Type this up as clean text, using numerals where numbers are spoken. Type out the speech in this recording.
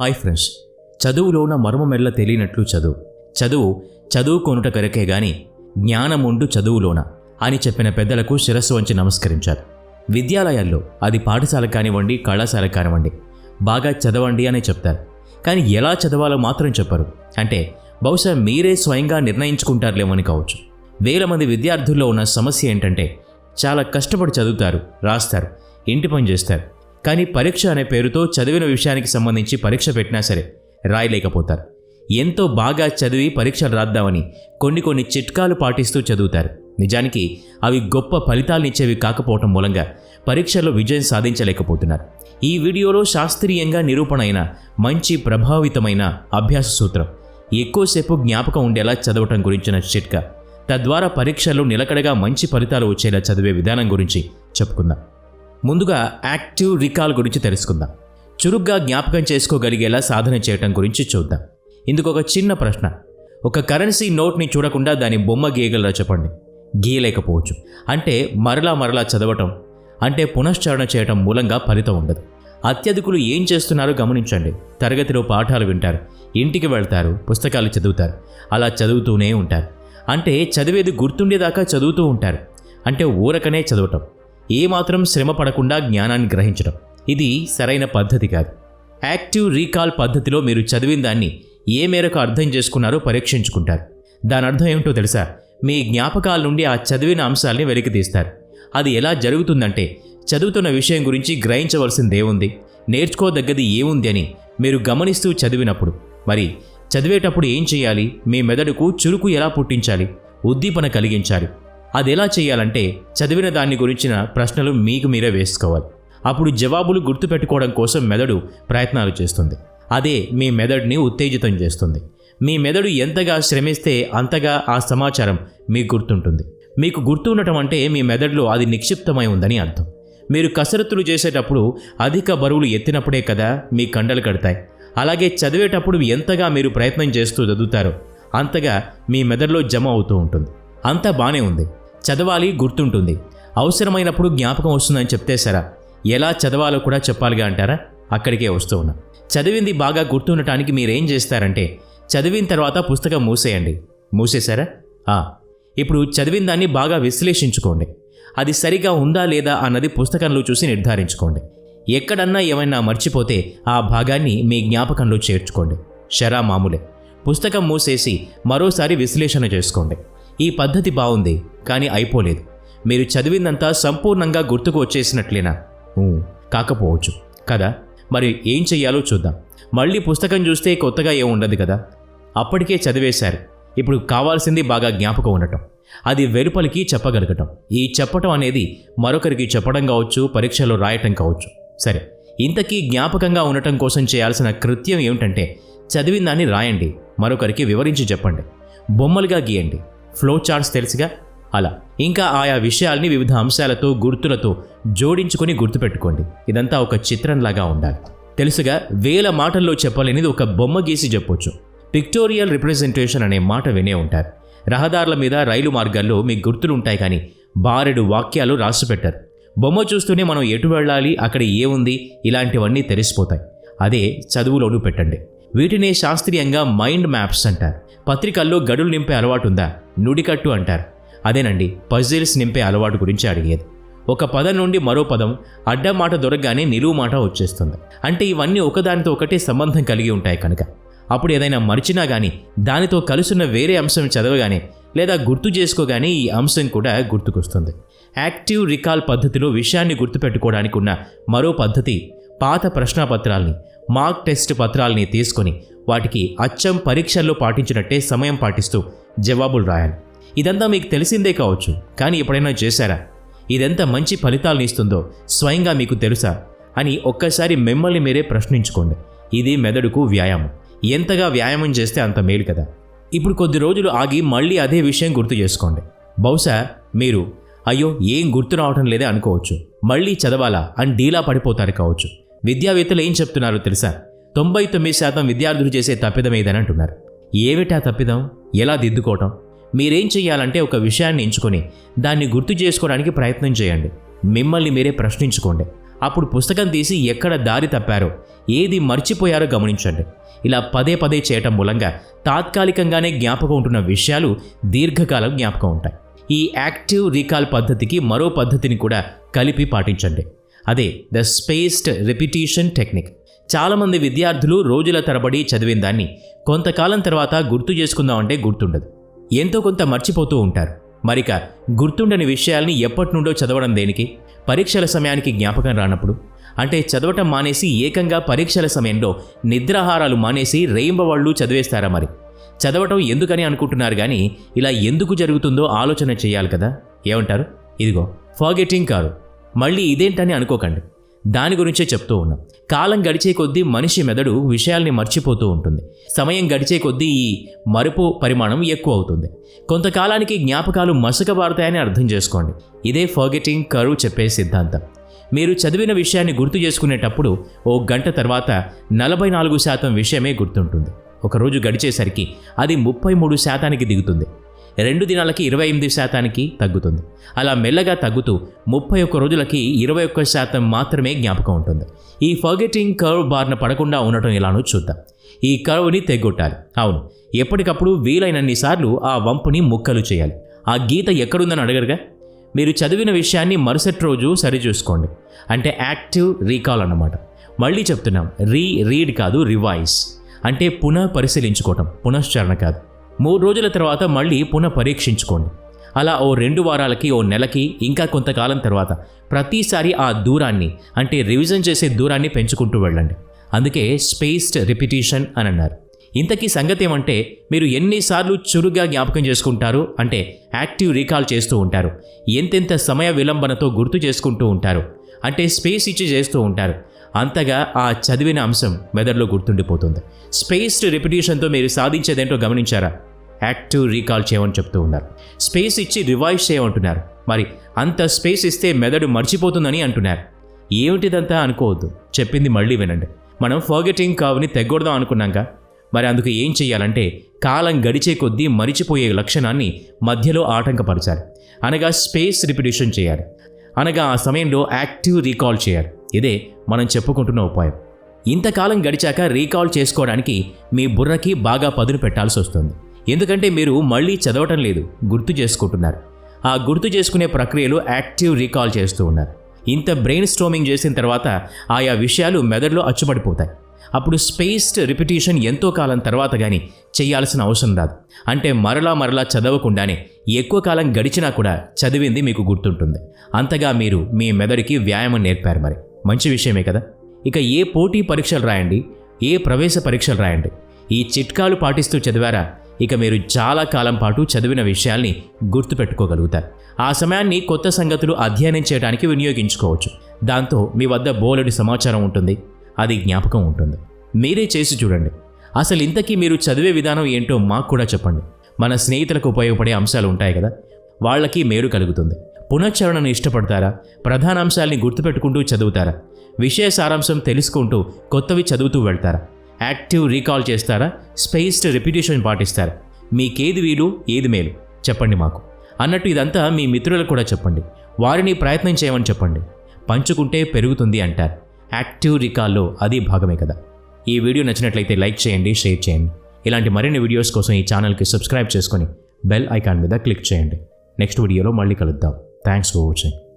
Hi friends, చదువులో ఉన్న మర్మమెల్ల తెలియనట్లు చదువుకొనుట కొరకే గాని జ్ఞానముండు చదువులోన అని చెప్పిన పెద్దలకు శిరస్సు వంచి నమస్కరించారు. విద్యాలయాల్లో అది పాఠశాల కానివ్వండి, కళాశాల కానివ్వండి, బాగా చదవండి అనే చెప్తారు. కానీ ఎలా చదవాలో మాత్రం చెప్పరు. అంటే బహుశా మీరే స్వయంగా నిర్ణయించుకుంటారులేమని కావచ్చు. వేల మంది విద్యార్థుల్లో ఉన్న సమస్య ఏంటంటే చాలా కష్టపడి చదువుతారు, రాస్తారు, ఇంటి పని చేస్తారు. కానీ పరీక్ష అనే పేరుతో చదివిన విషయానికి సంబంధించి పరీక్ష పెట్టినా సరే రాయలేకపోతారు. ఎంతో బాగా చదివి పరీక్షలు రాద్దామని కొన్ని చిట్కాలు పాటిస్తూ చదువుతారు. నిజానికి అవి గొప్ప ఫలితాలనిచ్చేవి కాకపోవటం మూలంగా పరీక్షల్లో విజయం సాధించలేకపోతున్నారు. ఈ వీడియోలో శాస్త్రీయంగా నిరూపణ అయిన మంచి ప్రభావితమైన అభ్యాస సూత్రం, ఎక్కువసేపు జ్ఞాపకం ఉండేలా చదవటం గురించిన చిట్కా, తద్వారా పరీక్షల్లో నిలకడగా మంచి ఫలితాలు వచ్చేలా చదివే విధానం గురించి చెప్పుకుందాం. ముందుగా యాక్టివ్ రికాల్ గురించి తెలుసుకుందాం. చురుగ్గా జ్ఞాపకం చేసుకోగలిగేలా సాధన చేయటం గురించి చూద్దాం. ఇందుకు ఒక చిన్న ప్రశ్న. ఒక కరెన్సీ నోట్ని చూడకుండా దాని బొమ్మ గీయగలరా చెప్పండి? గీయలేకపోవచ్చు. అంటే మరలా చదవటం, అంటే పునశ్చరణ చేయటం మూలంగా ఫలితం ఉండదు. అత్యధికులు ఏం చేస్తున్నారో గమనించండి. తరగతిలో పాఠాలు వింటారు, ఇంటికి వెళ్తారు, పుస్తకాలు చదువుతారు, అలా చదువుతూనే ఉంటారు. అంటే చదివేది గుర్తుండేదాకా చదువుతూ ఉంటారు. అంటే ఊరకనే చదవటం, ఏమాత్రం శ్రమ పడకుండా జ్ఞానాన్ని గ్రహించడం. ఇది సరైన పద్ధతి కాదు. యాక్టివ్ రీకాల్ పద్ధతిలో మీరు చదివిన దాన్ని ఏ మేరకు అర్థం చేసుకున్నారో పరీక్షించుకుంటారు. దాని అర్థం ఏమిటో తెలుసా? మీ జ్ఞాపకాల నుండి ఆ చదివిన అంశాలని వెలికితీస్తారు. అది ఎలా జరుగుతుందంటే, చదువుతున్న విషయం గురించి గ్రహించవలసిందేముంది, నేర్చుకోదగ్గది ఏముంది అని మీరు గమనిస్తూ చదివినప్పుడు. మరి చదివేటప్పుడు ఏం చేయాలి, మీ మెదడుకు చురుకు ఎలా పుట్టించాలి, ఉద్దీపన కలిగించాలి, అది ఎలా చేయాలంటే చదివిన దాన్ని గురించిన ప్రశ్నలు మీకు మీరే వేసుకోవాలి. అప్పుడు జవాబులు గుర్తుపెట్టుకోవడం కోసం మెదడు ప్రయత్నాలు చేస్తుంది. అదే మీ మెదడుని ఉత్తేజితం చేస్తుంది. మీ మెదడు ఎంతగా శ్రమిస్తే అంతగా ఆ సమాచారం మీకు గుర్తుంటుంది. మీకు గుర్తు ఉండటం అంటే మీ మెదడులో అది నిక్షిప్తమై ఉందని అర్థం. మీరు కసరత్తులు చేసేటప్పుడు అధిక బరువులు ఎత్తినప్పుడే కదా మీ కండలు కడతాయి. అలాగే చదివేటప్పుడు ఎంతగా మీరు ప్రయత్నం చేస్తూ చదువుతారో అంతగా మీ మెదడులో జమ అవుతూ ఉంటుంది. అంతా బానే ఉంది, చదవాలి, గుర్తుంటుంది, అవసరమైనప్పుడు జ్ఞాపకం వస్తుందని చెప్తే సరా, ఎలా చదవాలో కూడా చెప్పాలిగా అంటారా? అక్కడికే వస్తూ ఉన్నా. చదివింది బాగా గుర్తుండటానికి మీరేం చేస్తారంటే, చదివిన తర్వాత పుస్తకం మూసేయండి. మూసేశారా? ఇప్పుడు చదివిన దాన్ని బాగా విశ్లేషించుకోండి. అది సరిగా ఉందా లేదా అన్నది పుస్తకంలో చూసి నిర్ధారించుకోండి. ఎక్కడన్నా ఏమైనా మర్చిపోతే ఆ భాగాన్ని మీ జ్ఞాపకంలో చేర్చుకోండి. షరా మామూలే. పుస్తకం మూసేసి మరోసారి విశ్లేషణ చేసుకోండి. ఈ పద్ధతి బాగుంది, కానీ అయిపోలేదు. మీరు చదివిందంతా సంపూర్ణంగా గుర్తుకు వచ్చేసినట్లేనా? కాకపోవచ్చు కదా. మరి ఏం చెయ్యాలో చూద్దాం. మళ్ళీ పుస్తకం చూస్తే కొత్తగా ఏముండదు కదా. అప్పటికే చదివేశారు. ఇప్పుడు కావాల్సింది బాగా జ్ఞాపకం ఉండటం, అది వెలుపలికి చెప్పగలగటం. ఈ చెప్పటం అనేది మరొకరికి చెప్పడం కావచ్చు, పరీక్షలో రాయటం కావచ్చు. సరే, ఇంతకీ జ్ఞాపకంగా ఉండటం కోసం చేయాల్సిన కృత్యం ఏమిటంటే, చదివిన దాన్ని రాయండి, మరొకరికి వివరించి చెప్పండి, బొమ్మలుగా గీయండి. ఫ్లో చార్ట్స్ తెలుసుగా, అలా. ఇంకా ఆయా విషయాల్ని వివిధ అంశాలతో, గుర్తులతో జోడించుకొని గుర్తుపెట్టుకోండి. ఇదంతా ఒక చిత్రంలాగా ఉండాలి. తెలుసుగా, వేల మాటల్లో చెప్పలేనిది ఒక బొమ్మ గీసి చెప్పొచ్చు. పిక్టోరియల్ రిప్రజెంటేషన్ అనే మాట వినే ఉంటారు. రహదారుల మీద, రైలు మార్గాల్లో మీకు గుర్తులు ఉంటాయి, కానీ బారెడు వాక్యాలు రాసి పెట్టారు. బొమ్మ చూస్తూనే మనం ఎటు వెళ్ళాలి, అక్కడ ఏముంది, ఇలాంటివన్నీ తెలిసిపోతాయి. అదే చదువులోనూ పెట్టండి. వీటినే శాస్త్రీయంగా మైండ్ మ్యాప్స్ అంటారు. పత్రికల్లో గడులు నింపే అలవాటు ఉందా? నుడికట్టు అంటారు. అదేనండి, పజిల్స్ నింపే అలవాటు గురించి అడిగేది. ఒక పదం నుండి మరో పదం అడ్డం మాట దొరకగానే నిలువు మాట వచ్చేస్తుంది. అంటే ఇవన్నీ ఒకదానితో ఒకటే సంబంధం కలిగి ఉంటాయి కనుక. అప్పుడు ఏదైనా మర్చినా కానీ దానితో కలుసున్న వేరే అంశం చదవగానే లేదా గుర్తు చేసుకోగానే ఈ అంశం కూడా గుర్తుకొస్తుంది. యాక్టివ్ రికాల్ పద్ధతిలో విషయాన్ని గుర్తుపెట్టుకోవడానికి ఉన్న మరో పద్ధతి, పాత ప్రశ్నాపత్రాల్ని, మార్క్ టెస్ట్ పత్రాల్ని తీసుకొని వాటికి అచ్చం పరీక్షల్లో పాటించినట్టే సమయం పాటిస్తూ జవాబులు రాయాలి. ఇదంతా మీకు తెలిసిందే కావచ్చు, కానీ ఎప్పుడైనా చేశారా? ఇదెంత మంచి ఫలితాలను ఇస్తుందో స్వయంగా మీకు తెలుసా అని ఒక్కసారి మిమ్మల్ని మీరే ప్రశ్నించుకోండి. ఇది మెదడుకు వ్యాయామం. ఎంతగా వ్యాయామం చేస్తే అంత మేలు కదా. ఇప్పుడు కొద్ది రోజులు ఆగి మళ్ళీ అదే విషయం గుర్తు చేసుకోండి. బహుశా మీరు అయ్యో ఏం గుర్తు రావటం లేదే అనుకోవచ్చు. మళ్ళీ చదవాలా అని డీలా పడిపోతారు కావచ్చు. విద్యావేత్తలు ఏం చెప్తున్నారో తెలుసా? 99% విద్యార్థులు చేసే తప్పిదం ఏదని అంటున్నారు. ఏమిటా తప్పిదం? ఎలా దిద్దుకోవటం? మీరేం చేయాలంటే ఒక విషయాన్ని ఎంచుకొని దాన్ని గుర్తు చేసుకోవడానికి ప్రయత్నం చేయండి. మిమ్మల్ని మీరే ప్రశ్నించుకోండి. అప్పుడు పుస్తకం తీసి ఎక్కడ దారి తప్పారో, ఏది మర్చిపోయారో గమనించండి. ఇలా పదే పదే చేయటం మూలంగా తాత్కాలికంగానే జ్ఞాపకం ఉంటున్న విషయాలు దీర్ఘకాలం జ్ఞాపకం ఉంటాయి. ఈ యాక్టివ్ రీకాల్ పద్ధతికి మరో పద్ధతిని కూడా కలిపి పాటించండి. అదే ద స్పేస్డ్ రిపిటీషన్ టెక్నిక్. చాలామంది విద్యార్థులు రోజుల తరబడి చదివిన దాన్ని కొంతకాలం తర్వాత గుర్తు చేసుకుందామంటే గుర్తుండదు. ఎంతో కొంత మర్చిపోతూ ఉంటారు. మరిక గుర్తుండని విషయాల్ని ఎప్పటి నుండో చదవడం దేనికి? పరీక్షల సమయానికి జ్ఞాపకం రానప్పుడు. అంటే చదవటం మానేసి ఏకంగా పరీక్షల సమయంలో నిద్రాహారాలు మానేసి రేయింబవళ్ళు చదివేస్తారా? మరి చదవటం ఎందుకని అనుకుంటున్నారు, కానీ ఇలా ఎందుకు జరుగుతుందో ఆలోచన చేయాలి కదా. ఏమంటారు? ఇదిగో ఫర్గెటింగ్ కర్వ్. మళ్ళీ ఇదేంటని అనుకోకండి, దాని గురించే చెప్తూ ఉన్నాం. కాలం గడిచే కొద్దీ మనిషి మెదడు విషయాల్ని మర్చిపోతూ ఉంటుంది. సమయం గడిచే కొద్దీ ఈ మరుపు పరిమాణం ఎక్కువ అవుతుంది. కొంతకాలానికి జ్ఞాపకాలు మసకబారుతాయని అర్థం చేసుకోండి. ఇదే ఫర్గెటింగ్ కర్వ్ చెప్పే సిద్ధాంతం. మీరు చదివిన విషయాన్ని గుర్తు చేసుకునేటప్పుడు ఓ గంట తర్వాత 44% విషయమే గుర్తుంటుంది. ఒకరోజు గడిచేసరికి అది 33% దిగుతుంది. 2 దినాలకి 28% తగ్గుతుంది. అలా మెల్లగా తగ్గుతూ 31 రోజులకి 21% మాత్రమే జ్ఞాపకం ఉంటుంది. ఈ ఫర్గెటింగ్ కర్వ్ బారిన పడకుండా ఉండటం ఎలానో చూద్దాం. ఈ కర్వ్ని తెగొట్టాలి. అవును, ఎప్పటికప్పుడు వీలైనన్నిసార్లు ఆ వంపుని ముక్కలు చేయాలి. ఆ గీత ఎక్కడుందని అడగరుగా. మీరు చదివిన విషయాన్ని మరుసటి రోజు సరిచూసుకోండి. అంటే యాక్టివ్ రీకాల్ అన్నమాట. మళ్ళీ చెప్తున్నాం, రీడ్ కాదు, రివైజ్. అంటే పునః పరిశీలించుకోవటం, పునశ్చరణ కాదు. 3 రోజుల తర్వాత మళ్ళీ పునః పరీక్షించుకోండి. అలా ఓ 2 వారాలకి, ఓ నెలకి, ఇంకా కొంతకాలం తర్వాత ప్రతిసారి ఆ దూరాన్ని, అంటే రివిజన్ చేసే దూరాన్ని పెంచుకుంటూ వెళ్ళండి. అందుకే స్పేస్డ్ రిపిటీషన్ అని అన్నారు. ఇంతకీ సంగతి ఏమంటే, మీరు ఎన్నిసార్లు చురుగ్గా జ్ఞాపకం చేసుకుంటారు, అంటే యాక్టివ్ రీకాల్ చేస్తూ ఉంటారు, ఎంతెంత సమయ విలంబనతో గుర్తు చేసుకుంటూ ఉంటారు, అంటే స్పేస్ ఇచ్చి చేస్తూ ఉంటారు, అంతగా ఆ చదివిన అంశం మెదడులో గుర్తుండిపోతుంది. స్పేస్డ్ రిపిటీషన్తో మీరు సాధించేదేంటో గమనించారా? యాక్టివ్ రీకాల్ చేయమని చెప్తూ ఉన్నారు. స్పేస్ ఇచ్చి రివైజ్ చేయమంటున్నారు. మరి అంత స్పేస్ ఇస్తే మెదడు మర్చిపోతుందని అంటున్నారు. ఏమిటిదంతా అనుకోవద్దు, చెప్పింది మళ్ళీ వినండి. మనం ఫర్గెటింగ్ కర్వ్ని తెగొడదాం అనుకున్నాక, మరి అందుకు ఏం చేయాలంటే, కాలం గడిచే కొద్దీ మరిచిపోయే లక్షణాన్ని మధ్యలో ఆటంకపరచాలి. అనగా స్పేస్ రిపిటీషన్ చేయాలి. అనగా ఆ సమయంలో యాక్టివ్ రీకాల్ చేయాలి. ఇదే మనం చెప్పుకుంటున్న ఉపాయం. ఇంతకాలం గడిచాక రీకాల్ చేసుకోవడానికి మీ బుర్రకి బాగా పదును పెట్టాల్సి వస్తుంది. ఎందుకంటే మీరు మళ్ళీ చదవటం లేదు, గుర్తు చేసుకుంటున్నారు. ఆ గుర్తు చేసుకునే ప్రక్రియలో యాక్టివ్ రీకాల్ చేస్తూ ఉన్నారు. ఇంత బ్రెయిన్ స్ట్రోమింగ్ చేసిన తర్వాత ఆయా విషయాలు మెదడులో అచ్చుపడిపోతాయి. అప్పుడు స్పేస్డ్ రిపిటీషన్ ఎంతో కాలం తర్వాత కానీ చేయాల్సిన అవసరం రాదు. అంటే మరలా చదవకుండానే ఎక్కువ కాలం గడిచినా కూడా చదివింది మీకు గుర్తుంటుంది. అంతగా మీరు మీ మెదడుకి వ్యాయామం నేర్పారు. మరి మంచి విషయమే కదా. ఇక ఏ పోటీ పరీక్షలు రాయండి, ఏ ప్రవేశ పరీక్షలు రాయండి, ఈ చిట్కాలు పాటిస్తూ చదివారా, ఇక మీరు చాలా కాలం పాటు చదివిన విషయాల్ని గుర్తుపెట్టుకోగలుగుతారు. ఆ సమయాన్ని కొత్త సంగతులు అధ్యయనం చేయడానికి వినియోగించుకోవచ్చు. దాంతో మీ వద్ద బోలెడు సమాచారం ఉంటుంది, అది జ్ఞాపకం ఉంటుంది. మీరే చేసి చూడండి. అసలు ఇంతకీ మీరు చదివే విధానం ఏంటో మాకు కూడా చెప్పండి. మన స్నేహితులకు ఉపయోగపడే అంశాలు ఉంటాయి కదా, వాళ్ళకి మేలు కలుగుతుంది. పునశ్చరణను ఇష్టపడతారా? ప్రధాన అంశాలని గుర్తుపెట్టుకుంటూ చదువుతారా? విషయ సారాంశం తెలుసుకుంటూ కొత్తవి చదువుతూ వెళ్తారా? యాక్టివ్ రీకాల్ చేస్తారా? స్పేస్డ్ రిపిటీషన్ పాటిస్తారా? మీకేది వీలు, ఏది మేలు చెప్పండి మాకు. అన్నట్టు ఇదంతా మీ మిత్రులకు కూడా చెప్పండి. వారిని ప్రయత్నం చేయమని చెప్పండి. పంచుకుంటే పెరుగుతుంది అంటారు. యాక్టివ్ రీకాల్లో అది భాగమే కదా. ఈ వీడియో నచ్చినట్లయితే లైక్ చేయండి, షేర్ చేయండి. ఇలాంటి మరిన్ని వీడియోస్ కోసం ఈ ఛానల్కి సబ్స్క్రైబ్ చేసుకొని బెల్ ఐకాన్ మీద క్లిక్ చేయండి. నెక్స్ట్ వీడియోలో మళ్ళీ కలుద్దాం. Thanks for watching.